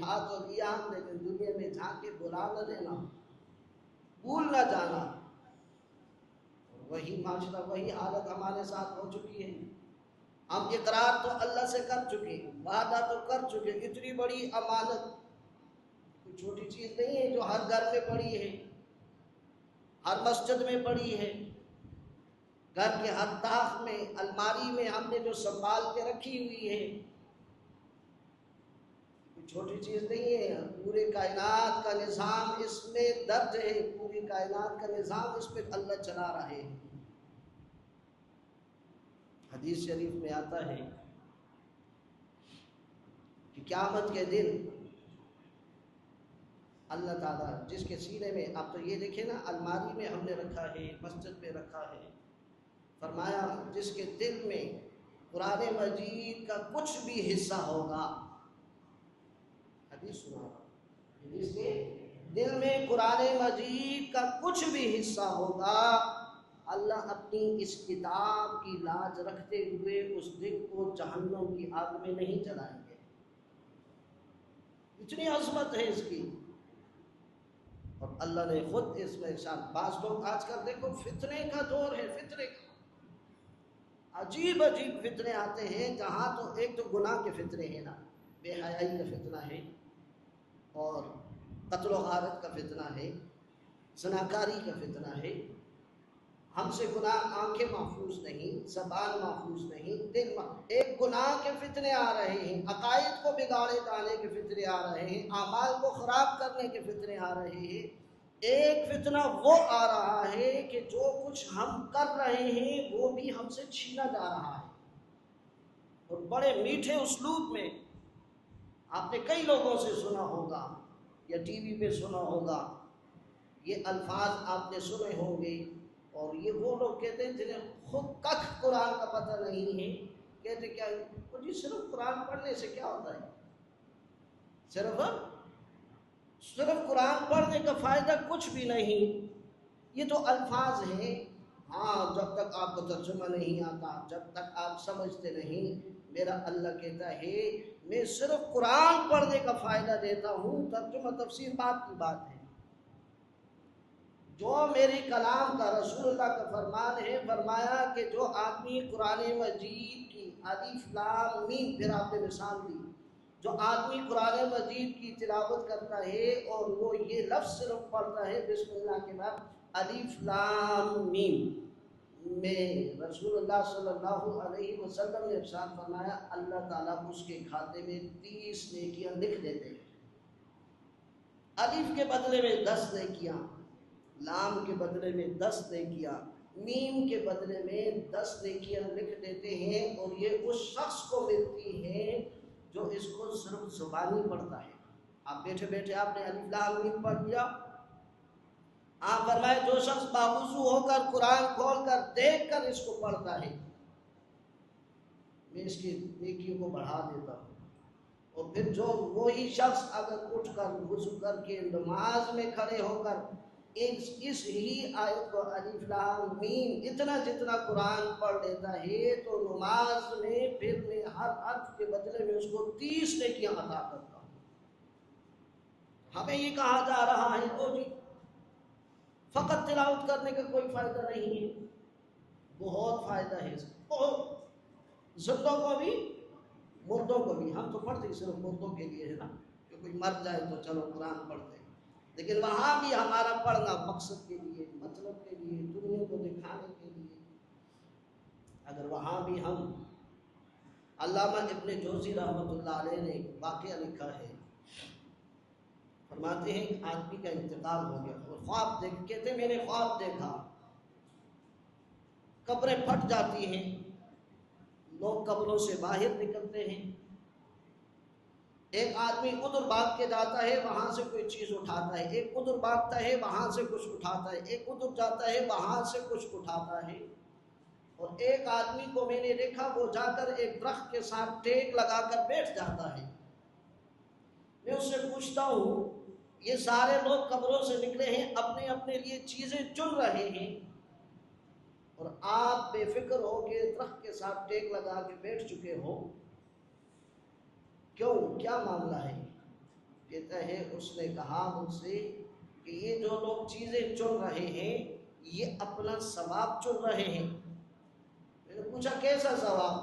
اٹھا تو لیا ہم، لیکن دنیا میں جھانک کے بلا نہ دینا، بھول نہ جانا۔ وہی معاشرہ، وہی حالت ہمارے ساتھ ہو چکی ہے۔ ہم اقرار تو اللہ سے کر چکے، وعدہ تو کر چکے، اتنی بڑی امانت کوئی چھوٹی چیز نہیں ہے جو ہر گھر میں پڑی ہے، ہر مسجد میں پڑی ہے، گھر کے ہر طاق میں، الماری میں ہم نے جو سنبھال کے رکھی ہوئی ہے، کوئی چھوٹی چیز نہیں ہے۔ پورے کائنات کا نظام اس میں درج ہے، پوری کائنات کا نظام اس پہ اللہ چلا رہے ہیں۔ حدیث شریف میں آتا ہے کہ قیامت کے دن اللہ تعالیٰ جس کے سینے میں، آپ تو یہ دیکھیں نا، الماری میں ہم نے رکھا ہے، مسجد میں رکھا ہے، فرمایا جس کے دل میں قرآن مجید کا کچھ بھی حصہ ہوگا، حدیث سنا، جس کے دل میں قرآن مجید کا کچھ بھی حصہ ہوگا، اللہ اپنی اس کتاب کی لاج رکھتے ہوئے اس دل کو جہنم کی آگ میں نہیں جلائیں گے۔ اتنی عظمت ہے اس کی، اور اللہ نے خود اس میں ارشاد۔ بعض لوگ آج کل دیکھو فتنے کا دور ہے، فتنے کا عجیب عجیب فتنے آتے ہیں، جہاں تو ایک تو گناہ کے فتنے ہیں نا، بے حیائی کا فتنہ ہے، اور قتل و غارت کا فتنہ ہے، زناکاری کا فتنہ ہے، ہم سے گناہ، آنکھیں محفوظ نہیں، زبان محفوظ نہیں، دل ایک گناہ کے فتنے آ رہے ہیں، عقائد کو بگاڑے ڈالنے کے فتنے آ رہے ہیں، اعمال کو خراب کرنے کے فتنے آ رہے ہیں۔ ایک فتنہ وہ آ رہا ہے کہ جو کچھ ہم کر رہے ہیں وہ بھی ہم سے چھینا جا رہا ہے، اور بڑے میٹھے اسلوب میں۔ آپ نے کئی لوگوں سے سنا ہوگا یا ٹی وی پہ سنا ہوگا، یہ الفاظ آپ نے سنے ہوں گے، اور یہ وہ لوگ کہتے ہیں جنہیں خود کخ قرآن کا پتہ نہیں ہے، کہتے کیا جی صرف قرآن پڑھنے سے کیا ہوتا ہے، صرف قرآن پڑھنے کا فائدہ کچھ بھی نہیں، یہ تو الفاظ ہیں۔ ہاں، جب تک آپ کو ترجمہ نہیں آتا، جب تک آپ سمجھتے نہیں، میرا اللہ کہتا ہے میں صرف قرآن پڑھنے کا فائدہ دیتا ہوں، ترجمہ تفسیر بات کی بات ہے۔ جو میری کلام کا، رسول اللہ کا فرمان ہے، فرمایا کہ جو آدمی قرآن مجید کی الف لام میم، پھر آپ نے مثال دی، جو آدمی قرآن مجید کی تلاوت کرتا ہے اور وہ یہ لفظ صرف پڑھتا ہے بسم اللہ کے بعد الف لام میم، میں رسول اللہ صلی اللہ علیہ وسلم نے ارشاد فرمایا اللہ تعالیٰ اس کے کھاتے میں 30 نیکیاں لکھ دیتے ہیں۔ الف کے بدلے میں 10 نیکیاں، لام کے بدلے میں 10 نیکیاں، میم کے بدلے میں 10 نیکیاں لکھ دیتے ہیں، اور یہ اس شخص کو ملتی ہیں جو اس کو صرف زبانی پڑھتا ہے۔ آپ بیٹھے بیٹھے آپ نے الف لام میم پڑھ لیا، آپ فرمائے جو شخص باوضو ہو کر قرآن کھول کر دیکھ کر اس کو پڑھتا ہے، میں اس کی نیکیوں کو بڑھا دیتا ہوں۔ اور پھر جو وہی شخص اگر اٹھ کر وضو کر کے نماز میں کھڑے ہو کر اس ہی آیت کو الف لام میم اتنا جتنا قرآن پڑھ لیتا ہے، تو نماز میں پھر میں ہر حرف کے بدلے میں اس کو 30 نیکیاں عطا کرتا ہوں۔ ہمیں یہ کہا جا رہا ہے تو جی فقط تلاوت کرنے کا کوئی فائدہ نہیں ہے، بہت فائدہ ہے اس کا، بہت، زندوں کو بھی مردوں کو بھی۔ ہم تو پڑھتے صرف مردوں کے لیے ہے نا، کہ کوئی مر جائے تو چلو قرآن پڑھتے ہیں، لیکن وہاں بھی ہمارا پڑھنا مقصد کے لیے، مطلب کے لیے، دنیا کو دکھانے کے لیے۔ اگر وہاں بھی ہم، علامہ ابن جوزی رحمۃ اللہ علیہ نے ایک واقعہ لکھا ہے، فرماتے ہیں کہ آدمی کا انتقال ہو گیا اور خواب دیکھ، کہتے میں نے خواب دیکھا، قبریں پھٹ جاتی ہیں، لوگ قبروں سے باہر نکلتے ہیں، ایک آدمی ادھر بھاگ کے جاتا ہے، وہاں سے کوئی چیز اٹھاتا ہے، ایک ادھر بھاگتا ہے وہاں سے کچھ اٹھاتا ہے، ایک ادھر جاتا ہے وہاں سے کچھ اٹھاتا ہے، اور ایک آدمی کو میں نے دیکھا وہ جا کر ایک درخت کے ساتھ ٹیک لگا کر بیٹھ جاتا ہے۔ میں اس سے پوچھتا ہوں یہ سارے لوگ قبروں سے نکلے ہیں، اپنے اپنے لیے چیزیں چن رہے ہیں، اور آپ بے فکر ہو کے درخت کے ساتھ ٹیک لگا کے بیٹھ چکے ہو، کیوں؟ کیا معاملہ ہے؟ کہتا ہے اس نے کہا مجھ سے کہ یہ جو لوگ چیزیں چن رہے ہیں یہ اپنا ثواب چن رہے ہیں۔ میں نے پوچھا کیسا ثواب؟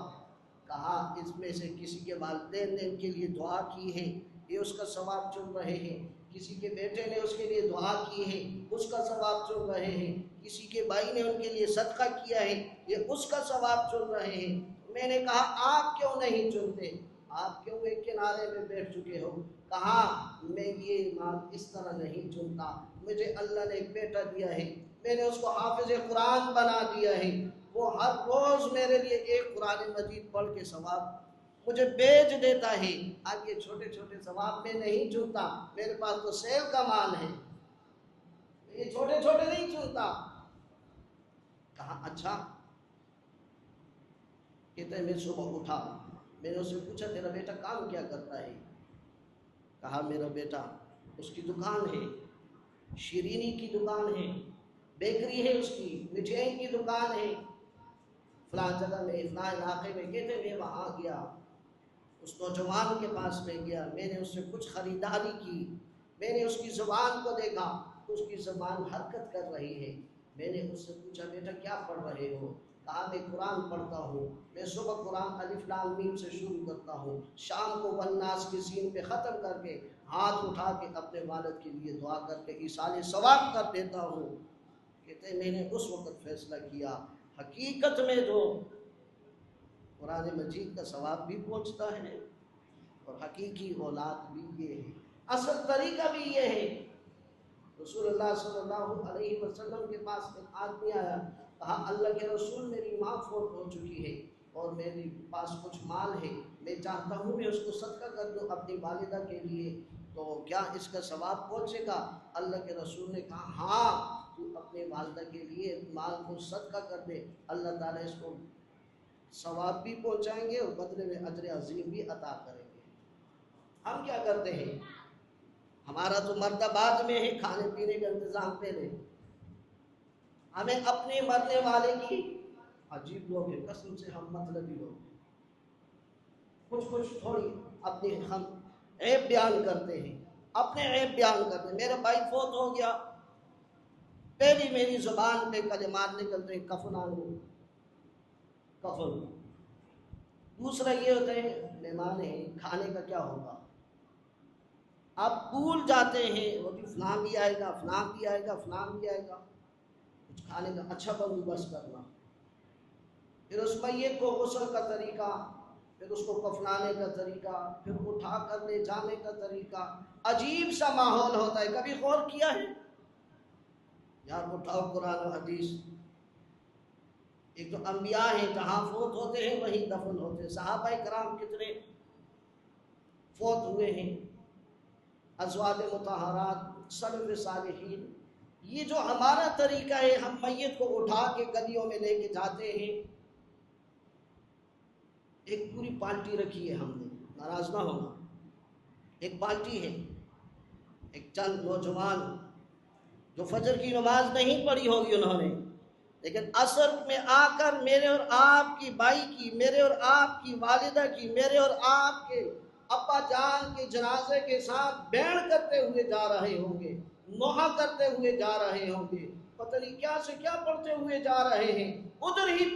کہا اس میں سے کسی کے والدین نے ان کے لیے دعا کی ہے، یہ اس کا ثواب چن رہے ہیں، کسی کے بیٹے نے اس کے لیے دعا کی ہے، اس کا ثواب چن رہے ہیں، کسی کے بھائی نے ان کے لیے صدقہ کیا ہے، یہ اس کا ثواب چن رہے ہیں۔ میں نے کہا آپ کیوں نہیں چنتے؟ آپ کیوں ایک کنارے میں بیٹھ چکے ہو؟ کہا میں یہ مال اس طرح نہیں چنتا، مجھے اللہ نے ایک بیٹا دیا ہے، میں نے اس کو حافظ قرآن بنا دیا ہے، وہ ہر روز میرے لیے ایک قرآن مجید پڑھ کے ثواب مجھے بیچ دیتا ہے۔ اب یہ چھوٹے چھوٹے ثواب میں نہیں چنتا، میرے پاس تو سیل کا مال ہے، یہ چھوٹے چھوٹے نہیں چنتا۔ کہا اچھا؟ کہتے ہیں میں صبح اٹھا، میں نے اس سے پوچھا تیرا بیٹا کام کیا کرتا ہے؟ کہا میرا بیٹا اس کی دکان ہے، شیرینی کی دکان ہے، بیکری ہے، اس کی مٹھائی کی دکان ہے فلاں جگہ میں فلاں علاقے میں۔ کہتے میں وہاں گیا، اس نوجوان کے پاس میں گیا، میں نے اس سے کچھ خریداری کی، میں نے اس کی زبان کو دیکھا، اس کی زبان حرکت کر رہی ہے۔ میں نے اس سے پوچھا بیٹا کیا پڑھ رہے ہو؟ کہا میں قرآن پڑھتا ہوں، میں صبح قرآن الف لام میم سے شروع کرتا ہوں، شام کو والناس کی سین پہ ختم کر کے ہاتھ اٹھا کے اپنے والد کے لیے دعا کر کے ایصال ثواب کر دیتا ہوں۔ کہتے ہیں میں نے اس وقت فیصلہ کیا حقیقت میں جو قرآن مجید کا ثواب بھی پہنچتا ہے اور حقیقی اولاد بھی یہ ہے، اصل طریقہ بھی یہ ہے۔ رسول اللہ صلی اللہ علیہ وسلم کے پاس ایک آدمی آیا، کہا اللہ کے رسول میری ماں فوت ہو چکی ہے اور میرے پاس کچھ مال ہے، میں چاہتا ہوں میں اس کو صدقہ کر دوں اپنی والدہ کے لیے، تو کیا اس کا ثواب پہنچے گا؟ اللہ کے رسول نے کہا ہاں، تو اپنے والدہ کے لیے مال کو صدقہ کر دے، اللہ تعالیٰ اس کو ثواب بھی پہنچائیں گے اور بدلے میں اجر عظیم بھی عطا کریں گے۔ ہم کیا کرتے ہیں؟ ہمارا تو مرتبات میں ہے کھانے پینے کا انتظام پہلے، ہمیں اپنے مرنے والے کی عجیب لوگ ہیں، قسم سے ہم مطلبی لوگ کچھ تھوڑی اپنی ہم عیب بیان کرتے ہیں، اپنے عیب بیان کرتے ہیں۔ میرا بھائی فوت ہو گیا، پہلی میری زبان پہ کلمات نکلتے ہیں کفن آنو کفن، دوسرا یہ ہوتا ہے مہمان ہیں کھانے کا کیا ہوگا، آپ بھول جاتے ہیں وہ بھی فلاں بھی آئے گا، فلاں بھی آئے گا، فلاں بھی آئے گا، کچھ کھانے کا اچھا بندوبست کرنا، پھر اس میت کو غسل کا طریقہ، پھر اس کو کفنانے کا طریقہ، پھر اٹھا کر لے جانے کا طریقہ، عجیب سا ماحول ہوتا ہے۔ کبھی غور کیا ہے؟ یار اٹھاؤ قرآن و حدیث، ایک تو انبیاء ہیں جہاں فوت ہوتے ہیں وہیں دفن ہوتے ہیں، صحابہ کرام کتنے فوت ہوئے ہیں، ازواج مطہرات، سلف صالحین۔ یہ جو ہمارا طریقہ ہے ہم میت کو اٹھا کے گلیوں میں لے کے جاتے ہیں، ایک پوری پارٹی رکھی ہے ہم نے، ناراض نہ ہونا، ایک پارٹی ہے، ایک چند نوجوان جو فجر کی نماز نہیں پڑھی ہوگی انہوں نے، لیکن عصر میں آ کر میرے اور آپ کی بھائی کی، میرے اور آپ کی والدہ کی، میرے اور آپ کے ابا جان کے جنازے کے ساتھ بینڈ کرتے ہوئے جا رہے ہوں گے، نوحہ کرتے ہوئے جا رہے ہوں گے، پتہ نہیں کیا سے کیا پڑھتے ہوئے جا رہے ہیں، ادھر ہی